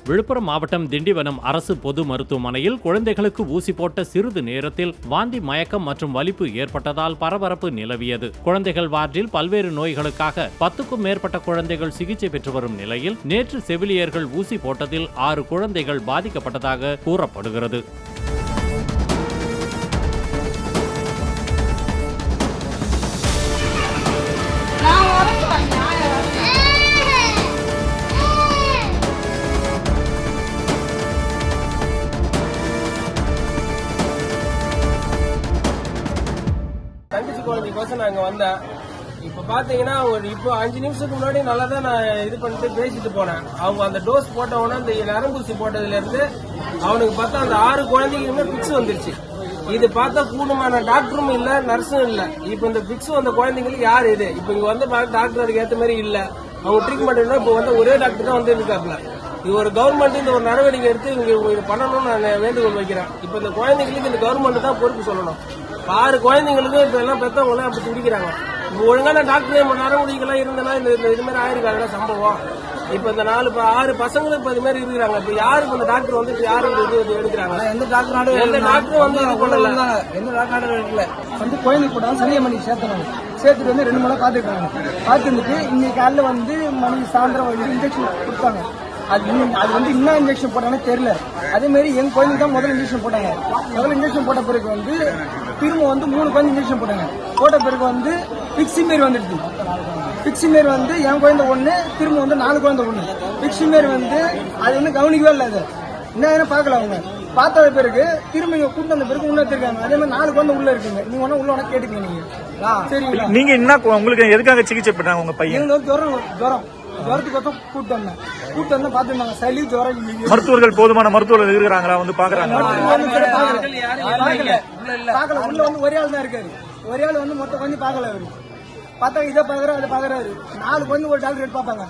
விழுப்புரம் மாவட்டம் திண்டிவனம் அரசு பொது மருத்துவமனையில் குழந்தைகளுக்கு ஊசி போட்ட சிறிது நேரத்தில் வாந்தி, மயக்கம் மற்றும் வலிப்பு ஏற்பட்டதால் பரபரப்பு நிலவியது. குழந்தைகள் வார்டில் பல்வேறு நோய்களுக்காக 10க்கும் மேற்பட்ட குழந்தைகள் சிகிச்சை பெற்று வரும் நிலையில் நேற்று செவிலியர்கள் ஊசி போட்டதில் 6 குழந்தைகள் பாதிக்கப்பட்டதாக கூறப்படுகிறது. தங்கச்சி குழந்தைக்கோசம் நாங்க வந்தேன். இப்ப பாத்தீங்கன்னா இப்போ 5 நிமிஷத்துக்கு முன்னாடி நல்லா தான் நான் இது பண்ணிட்டு பேசிட்டு போனேன். அவங்க அந்த டோஸ் போட்டவொன்னே அந்த நரம்பூசி போட்டதுல இருந்து அவனுக்கு பார்த்தா அந்த 6 குழந்தைங்களுமே பிக்ஸ் வந்துருச்சு. இது பார்த்தா கூடுமான டாக்டரும் இல்ல, நர்ஸும் இல்ல. இப்ப இந்த பிக்ஸ் வந்த குழந்தைங்களுக்கு யாரு இது? இப்ப இங்க வந்து டாக்டர் அதுக்கு ஏத்த மாதிரி இல்ல. அவங்க ட்ரீட்மெண்ட் இப்ப வந்து ஒரே டாக்டர் தான் வந்து இருக்காப்ல. இது ஒரு கவர்மெண்ட் இந்த ஒரு நடவடிக்கை எடுத்து இவங்க இது பண்ணணும்னு நான் வேண்டுகோள் வைக்கிறேன். இப்ப இந்த குழந்தைங்களுக்கு இந்த கவர்மெண்ட் தான் பொறுப்பு சொல்லணும். 6 குழந்தைங்களுக்கு இப்ப எல்லாம் பெற்றவங்க அப்படி துடிக்கிறாங்க. இப்ப ஒழுங்கான டாக்டர் நடவடிக்கைலாம் இருந்தனா இந்த இது மாதிரி ஆயிருக்காங்க சம்பவம். இப்ப இந்த 6 பசங்களும் இப்ப இது மாதிரி இருக்கிறாங்க. இப்ப யாருக்கு இந்த டாக்டர் வந்து யாரும் இது எடுக்கிறாங்க? எந்த டாக்டர் வந்து இது பண்ணல, எந்த டாக்டர் எடுக்கல. வந்து குழந்தை கூட சனியை மணி சேர்த்தாங்க. சேர்த்துட்டு வந்து 2 மணி நேரம் காத்துருக்காங்க. காத்துட்டு இன்னைக்கு காலைல வந்து மணி சாயந்தரம் வந்து இன்ஜெக்ஷன் கொடுத்தாங்க. அது வந்து என்ன இன்ஜெக்ஷன் போட்டாங்கன்னு தெரியல. அதே மாதிரி எங்க குழந்தைக்கு தான் முதல்ல இன்ஜெக்ஷன் போட்டாங்க. முதல்ல இன்ஜெக்ஷன் போட்ட பிறகு வந்து திரும்ப வந்து 3 குழந்தை இன்ஜெக்ஷன் போட்டாங்க. போட்ட பிறகு வந்து பிக்ஸி மாரி வந்துடுது. பிக்ஸி மாரி வந்து என் குழந்தை 1, திரும்ப வந்து 4 குழந்தை 1. பிக்ஸி மாரி வந்து அது வந்து கவனிக்கவே இல்லை. அது என்ன பார்க்கல. அவங்க பார்த்த பிறகு திரும்ப இங்க கூட்டு வந்த பிறகு உள்ள எடுத்திருக்காங்க. அதே மாதிரி 4 குழந்தை உள்ள இருக்குங்க. நீங்க ஒன்னும் உள்ள ஒன்னா கேட்டுக்கங்க. நீங்க சரிங்களா? நீங்க என்ன உங்களுக்கு எதுக்காக சிகிச்சை பண்ணாங்க உங்க பையன்? ஜுரத்துக்கு கூட்டு வந்தேன். கூட்டு வந்து பாத்துருந்தாங்க. சளி, ஜுரம். மருத்துவர்கள் போதுமான மருத்துவர்கள் இருக்கிறாங்களா? வந்து பாக்குறாங்க. பாக்கல. உள்ள வந்து ஒரே ஆள் தான் இருக்காரு. ஒரே ஆள் வந்து மொத்த கொஞ்சம் பாக்கல. அவரு பார்த்தா இதை பாக்குறாரு, அதை பாக்குறாரு. 4 கொஞ்சம் ஒரு டாக்டர் பாப்பாங்க.